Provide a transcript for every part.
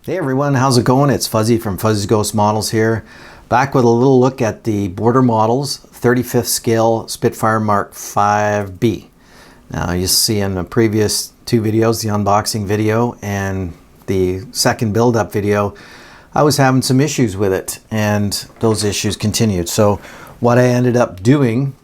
Hey everyone, how's it going? It's Fuzzy from Fuzzy's Ghost Models here. Back with a little look at the Border Models 35th scale Spitfire Mark 5B. Now you see in the previous two videos, the unboxing video and the second build-up video, I was having some issues with it and those issues continued. So what I ended up doing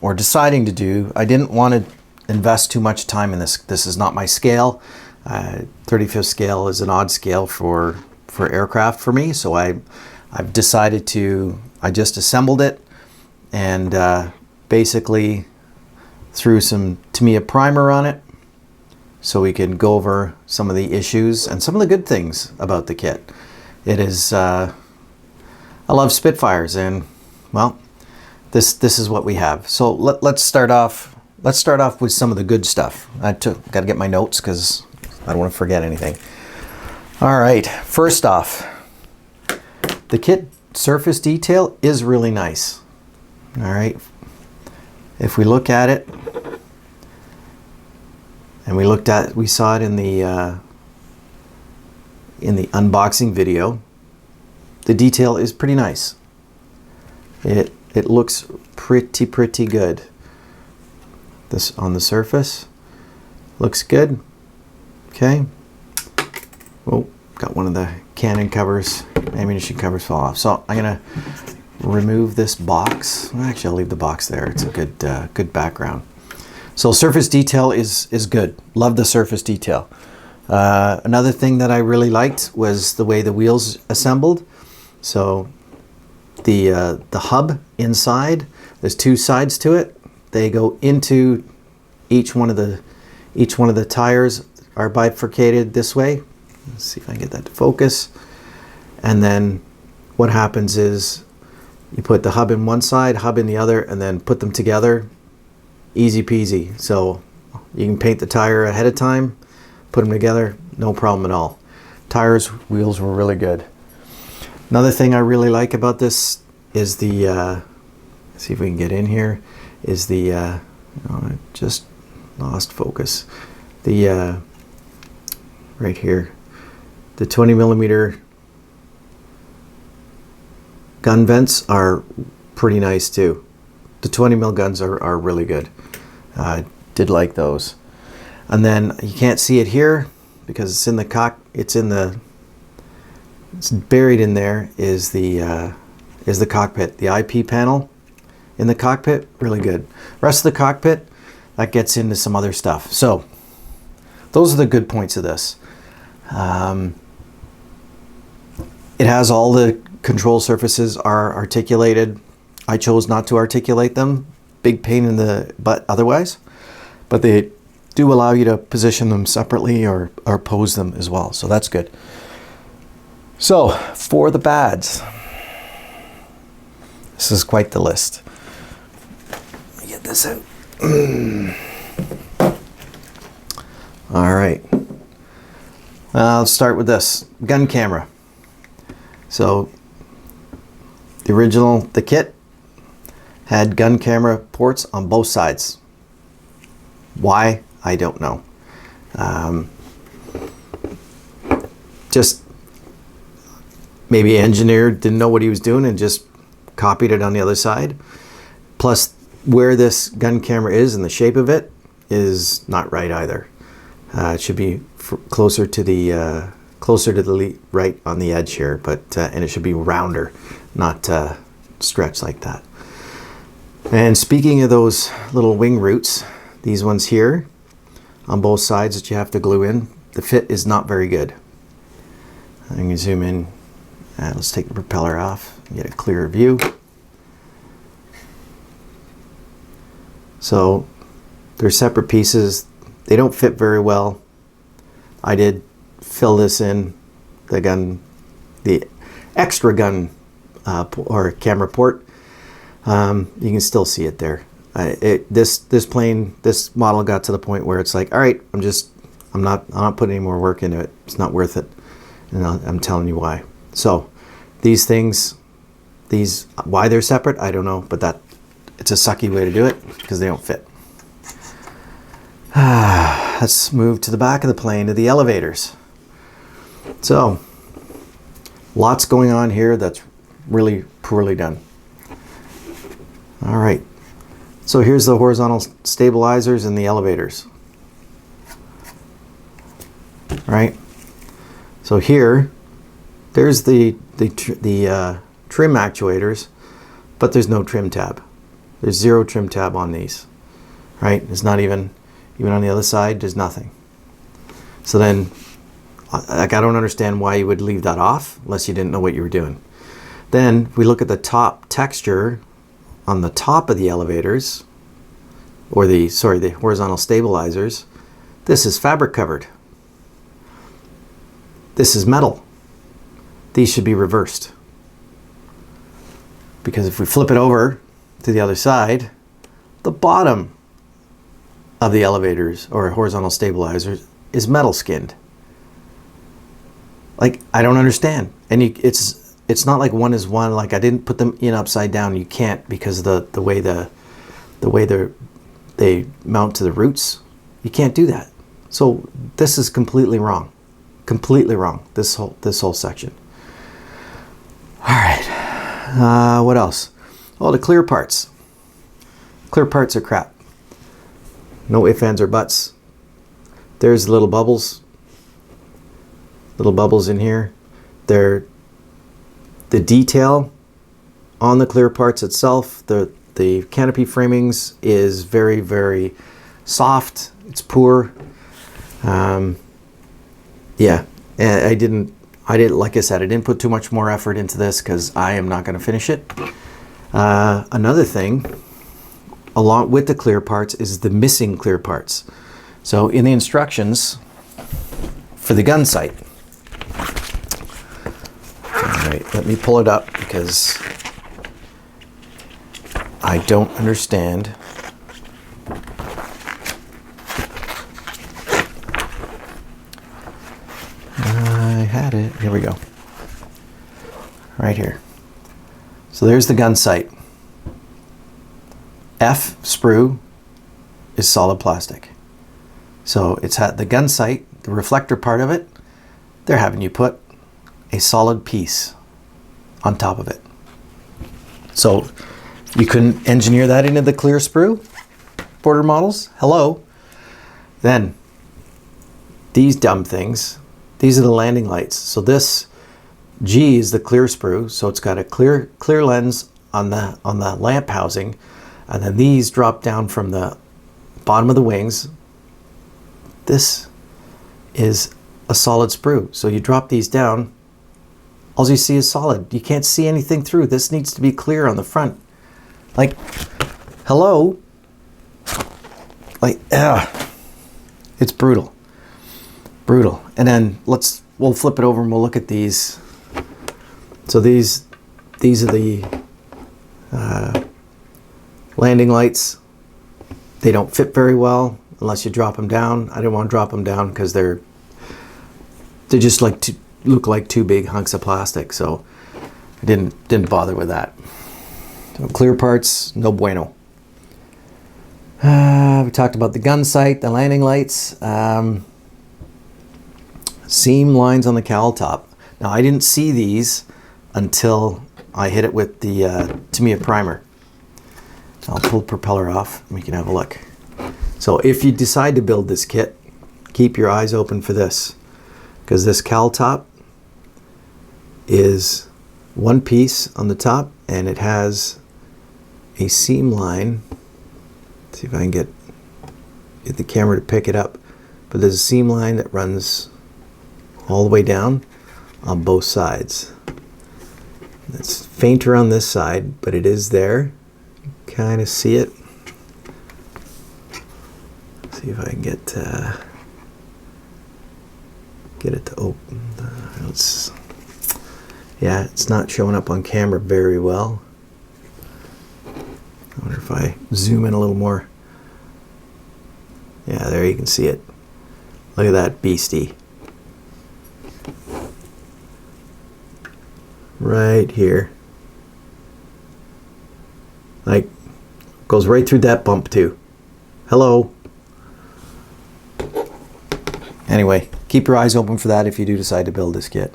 or deciding to do, I didn't want to invest too much time in this. This is not my scale. 35th scale is an odd scale for aircraft for me, so I've decided to, I just assembled it and basically threw some Tamiya primer on it so we can go over some of the issues and some of the good things about the kit. It is, I love Spitfires, and well, this is what we have. So let's start off with some of the good stuff. Got to get my notes because I don't want to forget anything. All right, first off, the kit surface detail is really nice. All right, if we look at it, and we saw it in the unboxing video, the detail is pretty nice. It looks pretty good. This on the surface looks good. Okay. Oh, got one of the cannon covers, ammunition covers fell off. So I'm gonna remove this box. Actually, I'll leave the box there. It's a good background. So surface detail is good. Love the surface detail. Another thing that I really liked was the way the wheels assembled. So the hub inside, there's two sides to it. They go into each one of the tires are bifurcated this way. Let's see if I can get that to focus. And then what happens is you put the hub in one side, hub in the other, and then put them together. Easy peasy. So you can paint the tire ahead of time, put them together, no problem at all. Tires, wheels were really good. Another thing I really like about this is the, let's see if we can get in here, is the, oh, I just lost focus. The, right here, the 20mm gun vents are pretty nice too. The 20mm guns are really good. I did like those. And then you can't see it here because it's in the it's buried in there is the cockpit, the IP panel in the cockpit, really good. Rest of the cockpit, that gets into some other stuff. So those are the good points of this. It has all the control surfaces are articulated. I chose not to articulate them. Big pain in the butt otherwise. But they do allow you to position them separately or pose them as well. So that's good. So for the bads, this is quite the list. Let me get this out. All right. Let's start with this gun camera. So the kit had gun camera ports on both sides. Why? I don't know. Just maybe engineer didn't know what he was doing and just copied it on the other side. Plus, where this gun camera is and the shape of it is not right either. It should be closer to the right on the edge here, but and it should be rounder, not stretched like that. And speaking of those little wing roots, these ones here on both sides that you have to glue in, the fit is not very good. I can zoom in. Let's take the propeller off and get a clearer view. So they're separate pieces. They don't fit very well. I did fill this in, the extra gun or camera port. You can still see it there. This model got to the point where it's like, all right, I'm not putting any more work into it. It's not worth it, and I'm telling you why. So these things, why they're separate, I don't know, but it's a sucky way to do it because they don't fit. Let's move to the back of the plane to the elevators. So Lots going on here that's really poorly done. All right, so here's the horizontal stabilizers and the elevators. All right, so here, there's the trim actuators, but there's no trim tab. There's zero trim tab on these, right? It's not even on the other side, there's nothing. So then, like, I don't understand why you would leave that off unless you didn't know what you were doing. Then we look at the top texture on the top of the elevators, or the horizontal stabilizers. This is fabric covered. This is metal. These should be reversed. Because if we flip it over to the other side, the bottom of the elevators or horizontal stabilizers is metal skinned. Like, I don't understand. And it's not like one is one. Like, I didn't put them in upside down. You can't, because of the way they mount to the roots. You can't do that. So this is completely wrong. Completely wrong. This whole section. All right. What else? Oh, the clear parts. Clear parts are crap. No ifs, ands, or buts. There's little bubbles. Little bubbles in here. The detail on the clear parts itself, the canopy framings is very, very soft. It's poor. Yeah, I didn't, like I said, I didn't put too much more effort into this because I am not going to finish it. Another thing, along with the clear parts, is the missing clear parts. So in the instructions for the gun sight, all right, let me pull it up because I don't understand. I had it. Here we go. Right here. So there's the gun sight. F sprue is solid plastic. So it's had the gun sight, the reflector part of it, they're having you put a solid piece on top of it. So you couldn't engineer that into the clear sprue border models? Hello. Then these dumb things, these are the landing lights. So this G is the clear sprue, so it's got a clear lens on the lamp housing, and then these drop down from the bottom of the wings. This is a solid sprue. So you drop these down, all you see is solid. You can't see anything through. This needs to be clear on the front. Like, hello? Like, it's brutal. Brutal. And then we'll flip it over and we'll look at these. So these are the landing lights. They don't fit very well unless you drop them down. I didn't want to drop them down because they're just like look like two big hunks of plastic. So I didn't bother with that. So clear parts, no bueno. We talked about the gun sight, the landing lights, seam lines on the cowl top. Now I didn't see these until I hit it with the Tamiya primer. I'll pull the propeller off and we can have a look. So if you decide to build this kit, keep your eyes open for this, because this cowl top is one piece on the top and it has a seam line. Let's see if I can get the camera to pick it up. But there's a seam line that runs all the way down on both sides. It's fainter on this side, but it is there. Kind of see it. See if I can get it to open. Yeah, it's not showing up on camera very well. I wonder if I zoom in a little more. Yeah, there you can see it. Look at that beastie. Right here. Like, goes right through that bump too. Hello. Anyway, keep your eyes open for that if you do decide to build this kit.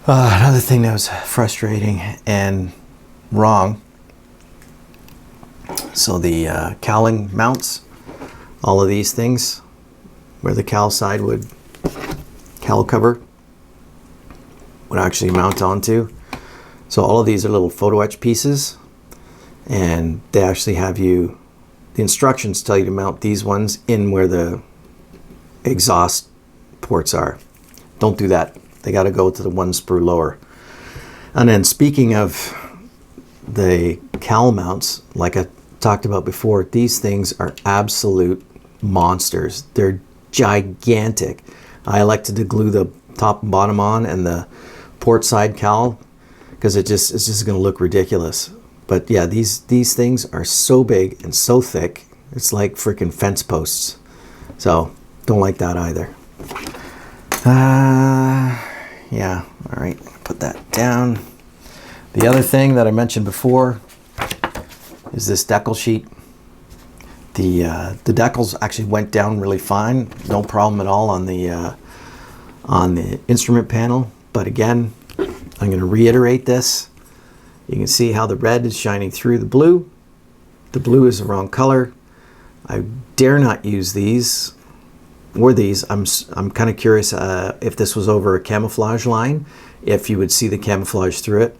Another thing that was frustrating and wrong. So the cowling mounts, all of these things, where the cowl side would, cowl cover would actually mount onto. So all of these are little photo etch pieces, and they actually have you, the instructions tell you to mount these ones in where the exhaust ports are. Don't do that. They got to go to the one sprue lower. And then speaking of the cowl mounts, like I talked about before, these things are absolute monsters. They're gigantic. I elected to glue the top and bottom on and the port side cowl because it's just going to look ridiculous. But yeah, these things are so big and so thick, it's like freaking fence posts. So don't like that either. Yeah, all right, put that down. The other thing that I mentioned before is this decal sheet. The decals actually went down really fine, no problem at all on the instrument panel. But again, I'm going to reiterate this. You can see how the red is shining through the blue. The blue is the wrong color. I dare not use these or these. I'm kind of curious if this was over a camouflage line, if you would see the camouflage through it.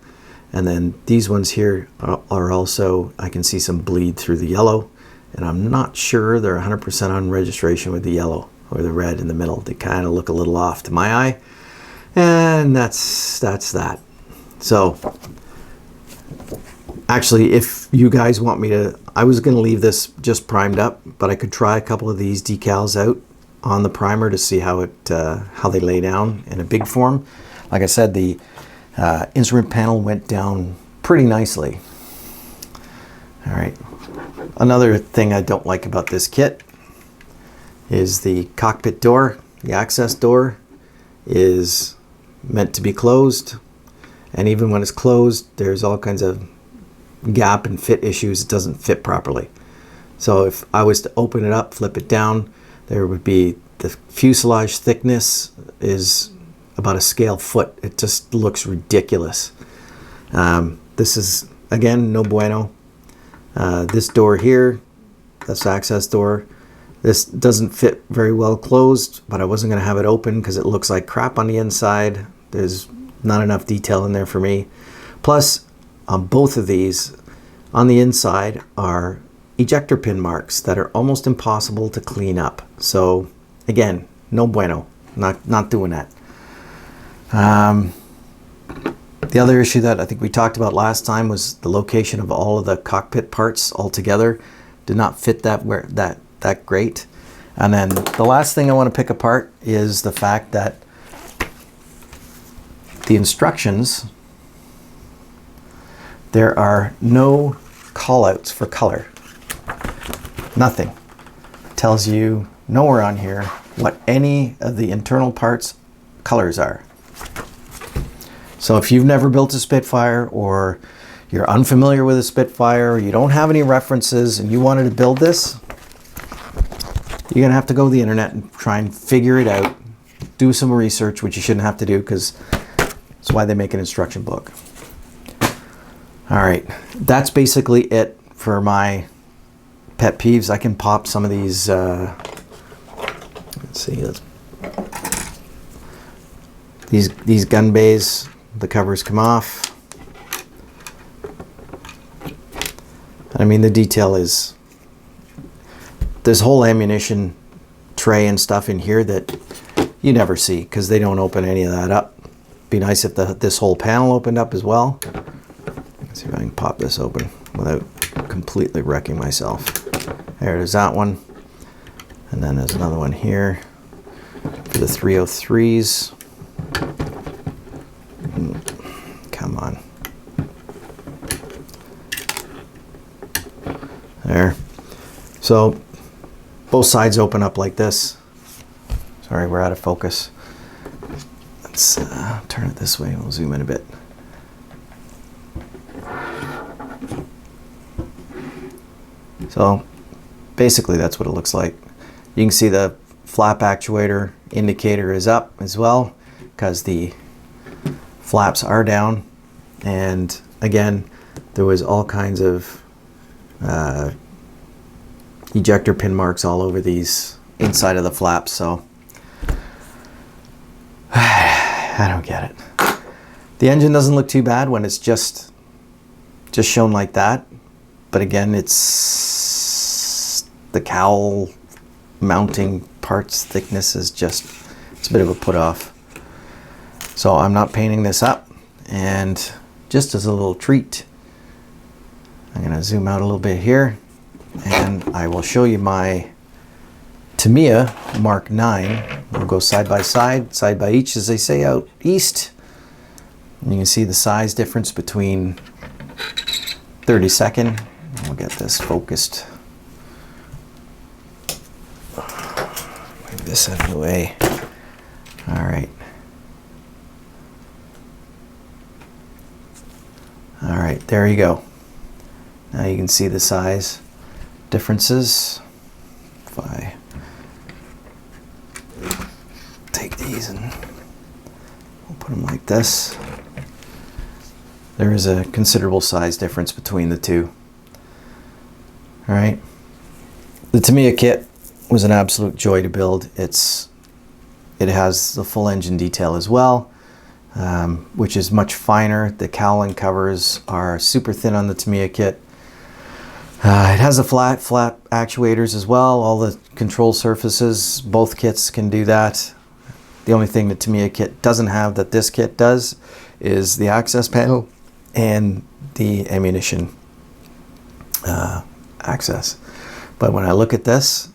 And then these ones here are also, I can see some bleed through the yellow, and I'm not sure they're 100% on registration with the yellow or the red in the middle. They kind of look a little off to my eye, and that's that. So actually, if you guys want me to, I was going to leave this just primed up, but I could try a couple of these decals out on the primer to see how they lay down in a big form. Like I said, the instrument panel went down pretty nicely. All right. Another thing I don't like about this kit is the cockpit door. The access door is meant to be closed, and even when it's closed, there's all kinds of gap and fit issues. It doesn't fit properly. So if I was to open it up, flip it down, there would be, the fuselage thickness is about a scale foot. It just looks ridiculous. This is, again, no bueno. This door here, this access door, this doesn't fit very well closed, but I wasn't going to have it open because it looks like crap on the inside. There's not enough detail in there for me. Plus, on both of these, on the inside are ejector pin marks that are almost impossible to clean up. So again, no bueno, not doing that. The other issue that I think we talked about last time was the location of all of the cockpit parts all together. Did not fit that great. And then the last thing I want to pick apart is the fact that the instructions, there are no callouts for color. Nothing. Tells you nowhere on here what any of the internal parts colors are. So if you've never built a Spitfire, or you're unfamiliar with a Spitfire, or you don't have any references and you wanted to build this, you're gonna have to go to the internet and try and figure it out. Do some research, which you shouldn't have to do because that's why they make an instruction book. All right, that's basically it for my pet peeves. I can pop some of these, let's see, these gun bays, the covers come off. I mean, the detail is, this whole ammunition tray and stuff in here that you never see because they don't open any of that up. Be nice if this whole panel opened up as well. Let's see if I can pop this open without completely wrecking myself. There's that one. And then there's another one here for the 303s. Come on. There. So both sides open up like this. Sorry, we're out of focus. Let's turn it this way. We'll zoom in a bit. So basically that's what it looks like. You can see the flap actuator indicator is up as well because the flaps are down, and again, there was all kinds of ejector pin marks all over these inside of the flaps, so I don't get it. The engine doesn't look too bad when it's just shown like that, but again, it's the cowl mounting parts thickness is just, it's a bit of a put off. So I'm not painting this up, and just as a little treat, I'm going to zoom out a little bit here, and I will show you my Tamiya Mark 9. We'll go side by each, as they say out east. And you can see the size difference between 32nd. We'll get this focused. Move this out of the way. All right. All right, there you go. Now you can see the size differences. If I take these and we'll put them like this, there is a considerable size difference between the two. All right. The Tamiya kit was an absolute joy to build. It has the full engine detail as well, which is much finer. The cowling covers are super thin on the Tamiya kit. It has the flat actuators as well. All the control surfaces, both kits can do that. The only thing the Tamiya kit doesn't have that this kit does is the access panel and the ammunition access. But when I look at this,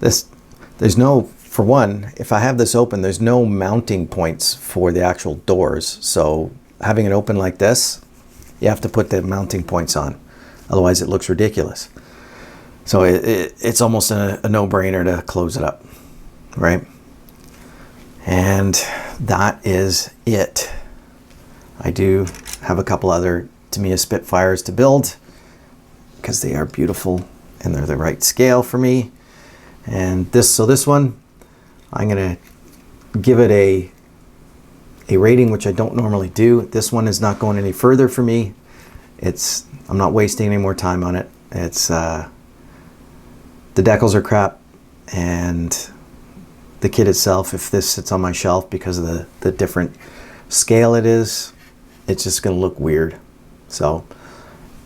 there's no, for one, if I have this open, there's no mounting points for the actual doors. So having it open like this, you have to put the mounting points on. Otherwise it looks ridiculous. So it's almost a no-brainer to close it up, right? And that is it. I do have a couple other Tamiya Spitfires to build because they are beautiful and they're the right scale for me. And this one, I'm gonna give it a rating, which I don't normally do. This one is not going any further for me. I'm not wasting any more time on it. The decals are crap, and the kit itself, if this sits on my shelf because of the different scale it is, it's just gonna look weird. So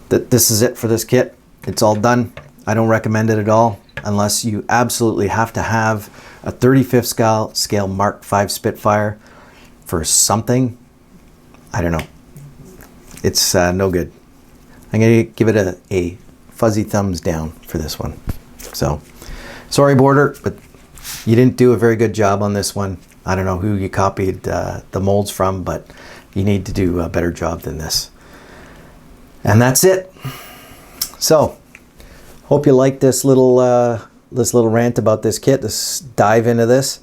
this is it for this kit. It's all done. I don't recommend it at all unless you absolutely have to have a 35th scale Mark V Spitfire for something. I don't know. It's no good. I'm going to give it a fuzzy thumbs down for this one. So, sorry Border, but you didn't do a very good job on this one. I don't know who you copied the molds from, but you need to do a better job than this. And that's it. So, hope you liked this little rant about this kit, this dive into this.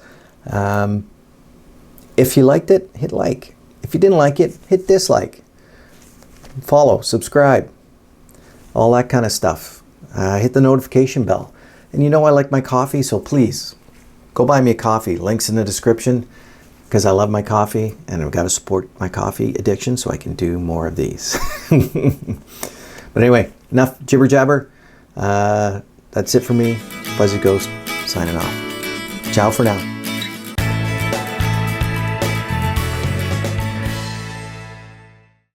If you liked it, hit like. If you didn't like it, hit dislike. Follow, subscribe, all that kind of stuff. Hit the notification bell. And you know I like my coffee, so please go buy me a coffee. Links in the description, because I love my coffee and I've got to support my coffee addiction so I can do more of these. But anyway, enough jibber jabber. That's it for me. Fuzzy Ghost signing off. Ciao for now.